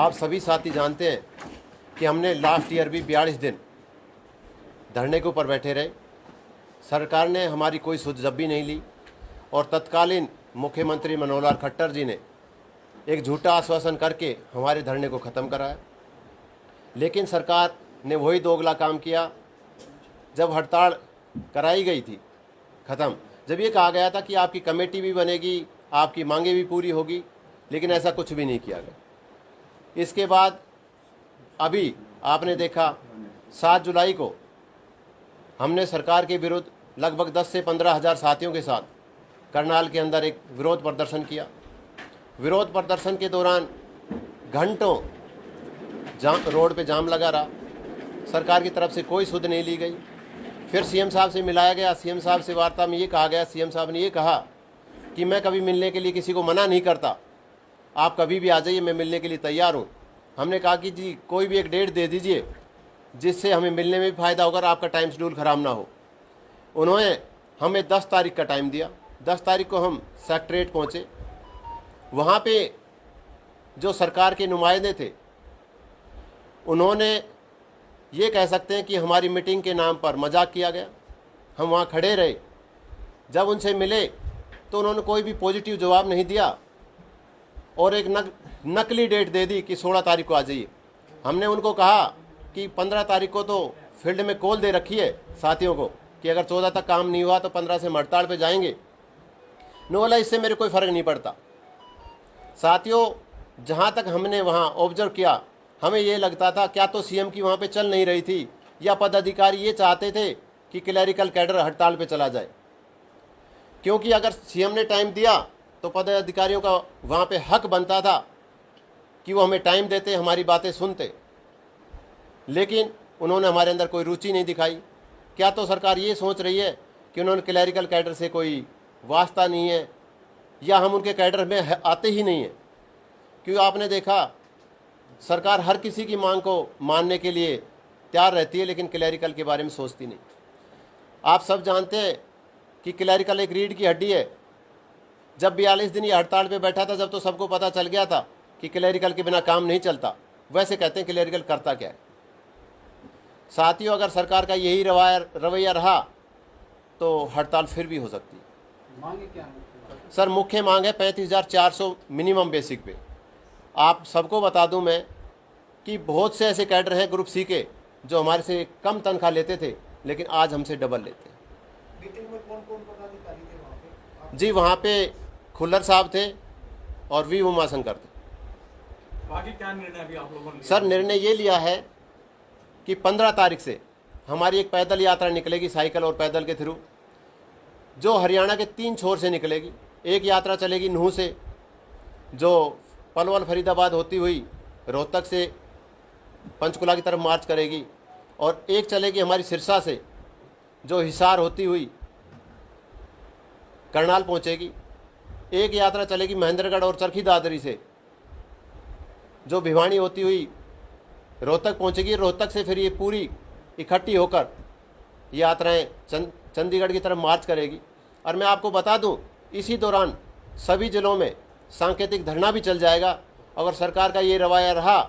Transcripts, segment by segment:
आप सभी साथी जानते हैं कि हमने लास्ट ईयर भी 42 दिन धरने के ऊपर बैठे रहे। सरकार ने हमारी कोई सुध भी नहीं ली और तत्कालीन मुख्यमंत्री मनोहर लाल खट्टर जी ने एक झूठा आश्वासन करके हमारे धरने को ख़त्म कराया। लेकिन सरकार ने वही दोगला काम किया। जब हड़ताल कराई गई थी ख़त्म, जब ये कहा गया था कि आपकी कमेटी भी बनेगी, आपकी मांगें भी पूरी होगी, लेकिन ऐसा कुछ भी नहीं किया गया। इसके बाद अभी आपने देखा 7 जुलाई को हमने सरकार के विरुद्ध लगभग 10 से 15 हज़ार साथियों के साथ करनाल के अंदर एक विरोध प्रदर्शन किया। विरोध प्रदर्शन के दौरान घंटों रोड पे जाम लगा रहा। सरकार की तरफ से कोई सुध नहीं ली गई। फिर सीएम साहब से मिलाया गया। सीएम साहब से वार्ता में ये कहा गया, सीएम साहब ने ये कहा कि मैं कभी मिलने के लिए किसी को मना नहीं करता, आप कभी भी आ जाइए, मैं मिलने के लिए तैयार हूँ। हमने कहा कि जी कोई भी एक डेट दे दीजिए जिससे हमें मिलने में भी फ़ायदा होगा और आपका टाइम शेड्यूल ख़राब ना हो। उन्होंने हमें 10 तारीख का टाइम दिया। 10 तारीख को हम सेक्रेटरीट पहुँचे। वहाँ पे जो सरकार के नुमाइंदे थे उन्होंने ये कह सकते हैं कि हमारी मीटिंग के नाम पर मजाक किया गया। हम वहाँ खड़े रहे। जब उनसे मिले तो उन्होंने कोई भी पॉजिटिव जवाब नहीं दिया और एक नकली डेट दे दी कि 16 तारीख को आ जाइए। हमने उनको कहा कि 15 तारीख को तो फील्ड में कॉल दे रखी है साथियों को कि अगर 14 तक काम नहीं हुआ तो 15 से हड़ताल पे जाएंगे। नो बोला इससे मेरे कोई फ़र्क नहीं पड़ता। साथियों, जहाँ तक हमने वहाँ ऑब्जर्व किया, हमें ये लगता था क्या तो सीएम की वहाँ पे चल नहीं रही थी या पदाधिकारी ये चाहते थे कि क्लैरिकल कैडर हड़ताल पे चला जाए। क्योंकि अगर सीएम ने टाइम दिया तो पदाधिकारियों का वहाँ पे हक बनता था कि वो हमें टाइम देते, हमारी बातें सुनते। लेकिन उन्होंने हमारे अंदर कोई रुचि नहीं दिखाई। क्या तो सरकार ये सोच रही है कि उन्होंने क्लैरिकल कैडर से कोई वास्ता नहीं है या हम उनके कैडर में आते ही नहीं हैं। क्योंकि आपने देखा सरकार हर किसी की मांग को मानने के लिए तैयार रहती है, लेकिन क्लैरिकल के बारे में सोचती नहीं। आप सब जानते हैं कि क्लैरिकल एक रीढ़ की हड्डी है। जब 42 दिन ये हड़ताल पे बैठा था, जब तो सबको पता चल गया था कि क्लैरिकल के बिना काम नहीं चलता। वैसे कहते हैं क्लैरिकल करता क्या है। साथियों, अगर सरकार का यही रवैया रहा तो हड़ताल फिर भी हो सकती है। मांगे क्या है? सर, मुख्य मांग है 35,400 मिनिमम बेसिक पे। आप सबको बता दूं मैं कि बहुत से ऐसे कैडर हैं ग्रुप सी के जो हमारे से कम तनख्वाह लेते थे, लेकिन आज हमसे डबल लेते हैं। मीटिंग में कौन-कौन पदाधिकारी थे वहाँ पे? जी, वहाँ पे खुल्लर साहब थे और वी उमाशंकर थे। बाकी क्या निर्णय अभी आप लोगों ने? सर, निर्णय ये लिया है कि 15 तारीख से हमारी एक पैदल यात्रा निकलेगी, साइकिल और पैदल के थ्रू, जो हरियाणा के 3 छोर से निकलेगी। एक यात्रा चलेगी नूह से, जो पलवल फरीदाबाद होती हुई रोहतक से पंचकुला की तरफ मार्च करेगी, और एक चलेगी हमारी सिरसा से जो हिसार होती हुई करनाल पहुंचेगी। एक यात्रा चलेगी महेंद्रगढ़ और चरखी दादरी से जो भिवानी होती हुई रोहतक पहुंचेगी। रोहतक से फिर ये पूरी इकट्ठी होकर यात्राएं चंडीगढ़ की तरफ मार्च करेगी। और मैं आपको बता दूं, इसी दौरान सभी जिलों में सांकेतिक धरना भी चल जाएगा। अगर सरकार का ये रवैया रहा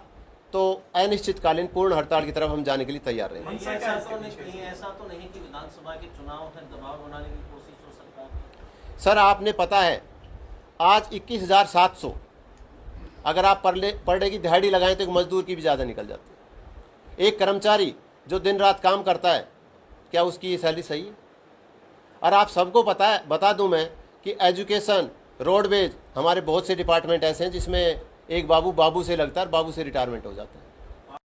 तो अनिश्चितकालीन पूर्ण हड़ताल की तरफ हम जाने के लिए तैयार रहेंगे। ऐसा तो नहीं कि विधानसभा के चुनाव है दबाव बनाने की कोशिश हो सकता है? सर, आपने पता है आज 21,700 अगर आप पर डे की दिहाड़ी लगाएं तो एक मजदूर की भी ज़्यादा निकल जाती है। एक कर्मचारी जो दिन रात काम करता है, क्या उसकी ये सैलरी सही है? और आप सबको पता है, बता दूं मैं कि एजुकेशन, रोडवेज, हमारे बहुत से डिपार्टमेंट ऐसे हैं जिसमें एक बाबू से लगता है और बाबू से रिटायरमेंट हो जाता है।